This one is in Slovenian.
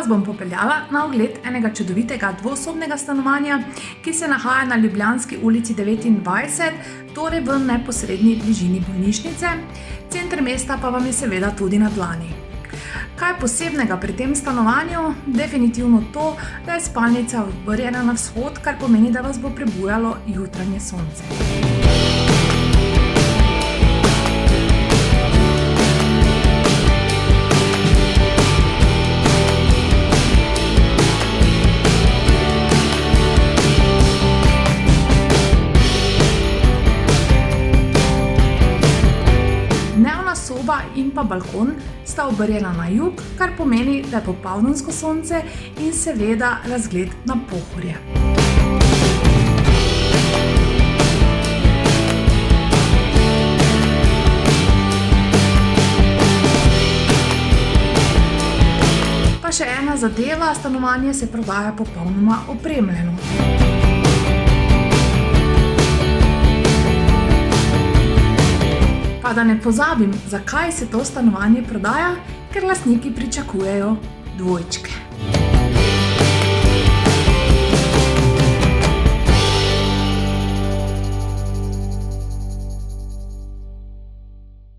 vas bom popeljala na ogled enega čudovitega dvosobnega stanovanja, ki se nahaja na Ljubljanski ulici 29, torej v neposredni bližini bolnišnice, center mesta pa vam je seveda tudi na dlani. Kaj posebnega pri tem stanovanju? Definitivno to, da je spalnica obrnjena na vzhod, kar pomeni, da vas bo prebujalo jutranje sonce. Soba in pa balkon sta obrnjena na jug, kar pomeni, da je popoldansko sonce in seveda razgled na Pohorje. Pa še ena zadeva, stanovanje se prodaja popolnoma opremljeno. Pa da ne pozabim, zakaj se to stanovanje prodaja, ker lastniki pričakujejo dvojčke.